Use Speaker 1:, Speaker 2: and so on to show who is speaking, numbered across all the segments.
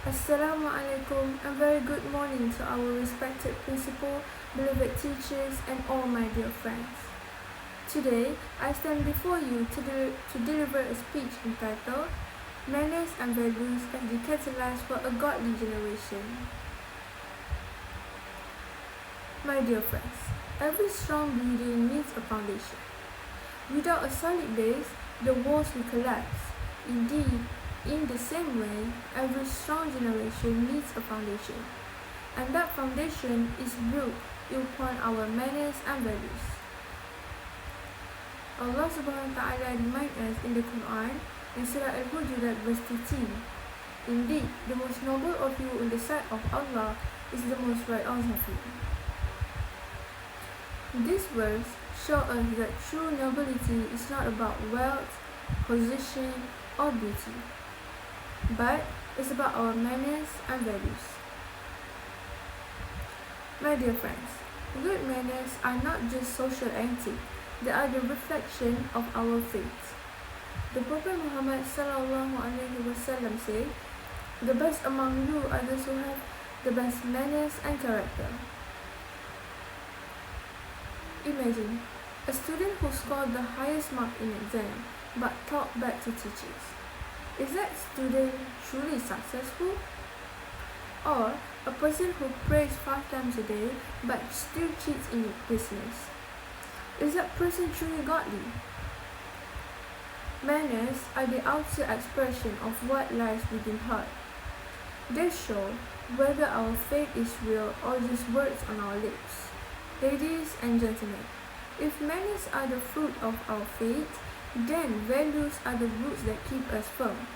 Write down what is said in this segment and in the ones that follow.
Speaker 1: Assalamualaikum and very good morning to our respected principal, beloved teachers and all my dear friends. Today, I stand before you to deliver a speech entitled Manners and Values as the Catalyst for a Godly Generation. My dear friends, every strong building needs a foundation. Without a solid base, the walls will collapse. Indeed, in the same way, every strong generation needs a foundation, and that foundation is built upon our manners and values. Allah subhanahu wa ta'ala reminds us in the Quran in Surah Al-Hujurat verse 13, "Indeed, the most noble of you in the sight of Allah is the most righteous of you." This verse shows us that true nobility is not about wealth, position, or beauty, but it's about our manners and values. My dear friends, good manners are not just social antics, they are the reflection of our faith. The Prophet Muhammad ﷺ said, "The best among you are those who have the best manners and character." Imagine a student who scored the highest mark in exam but talked back to teachers. Is that student truly successful? Or a person who prays 5 times a day but still cheats in business. Is that person truly godly? Manners are the outer expression of what lies within heart. They show whether our faith is real or just words on our lips. Ladies and gentlemen, if manners are the fruit of our faith, then values are the roots that keep us firm.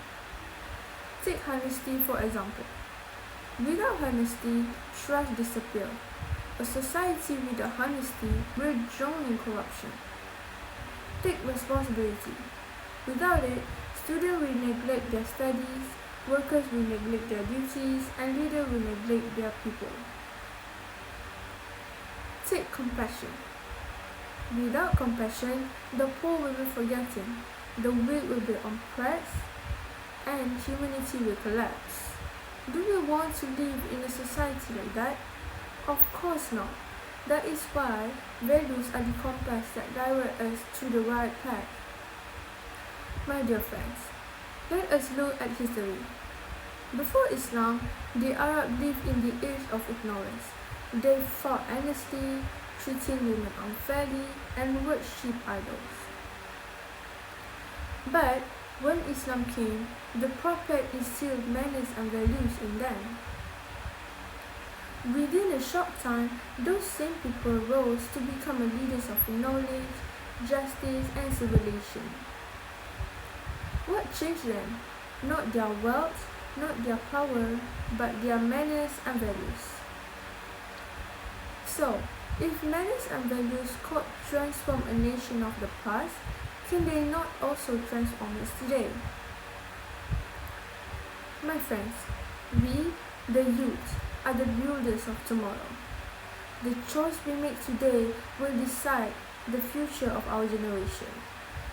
Speaker 1: Take honesty for example. Without honesty, trust disappears. A society without honesty will drown in corruption. Take responsibility. Without it, students will neglect their studies, workers will neglect their duties, and leaders will neglect their people. Take compassion. Without compassion, the poor will be forgotten, the weak will be oppressed, and humanity will collapse. Do we want to live in a society like that? Of course not. That is why values are the compass that direct us to the right path. My dear friends, let us look at history. Before Islam, the Arabs lived in the age of ignorance. They fought endlessly, treating women unfairly, and worshipped idols. But when Islam came, the Prophet instilled manners and values in them. Within a short time, those same people rose to become leaders of knowledge, justice, and civilization. What changed them? Not their wealth, not their power, but their manners and values. So, if manners and values could transform a nation of the past, can they not also transform us today? My friends, we, the youth, are the builders of tomorrow. The choice we make today will decide the future of our generation.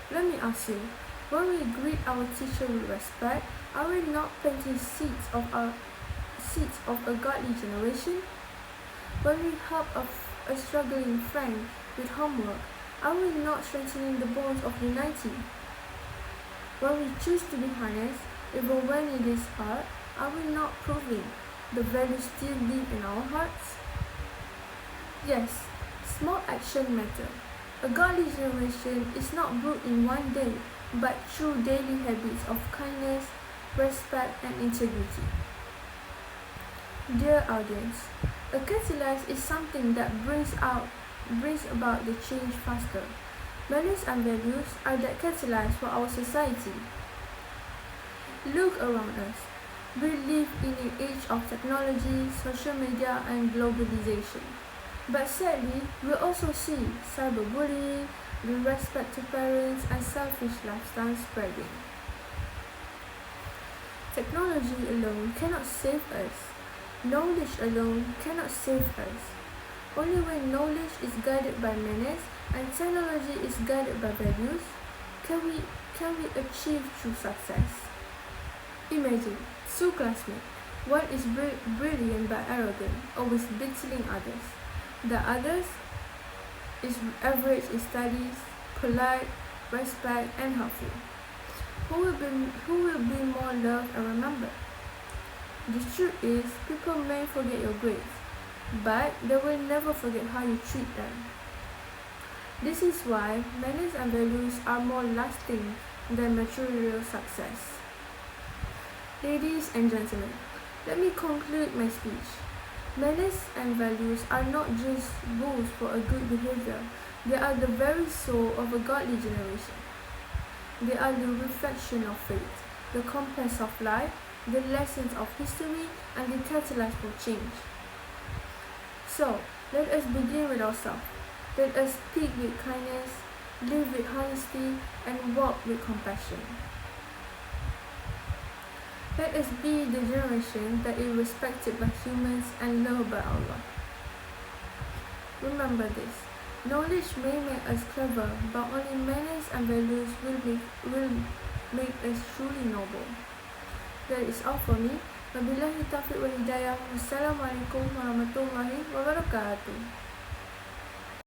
Speaker 1: Let me ask you, when we greet our teacher with respect, are we not planting seeds of a godly generation? When we help a struggling friend with homework, are we not strengthening the bonds of unity? When we choose to be honest, even when it is hard, are we not proving the values still live in our hearts? Yes, small action matter. A godly generation is not built in one day, but through daily habits of kindness, respect, and integrity. Dear audience, a catalyst is something that brings about the change faster. Values and values are that catalyst for our society. Look around us. We live in an age of technology, social media, and globalization. But sadly, we also see cyberbullying, disrespect to parents, and selfish lifestyle spreading. Technology alone cannot save us. Knowledge alone cannot save us. Only when knowledge is guided by manners and technology is guided by values can we achieve true success. Imagine two classmates. One is brilliant but arrogant, always belittling others. The others is average in studies, polite, respect, and helpful. Who will be more loved and remembered? The truth is, people may forget your grades, but they will never forget how you treat them. This is why manners and values are more lasting than material success. Ladies and gentlemen, let me conclude my speech. Manners and values are not just rules for a good behavior, they are the very soul of a godly generation. They are the reflection of faith, the compass of life, the lessons of history, and the catalyst for change. So, let us begin with ourselves. Let us speak with kindness, live with honesty, and walk with compassion. Let us be the generation that is respected by humans and loved by Allah. Remember this. Knowledge may make us clever, but only manners and values will make us truly noble. That is all for me. Wabillahi taufiq wal hidayah. Wassalamualaikum warahmatullahi wabarakatuh.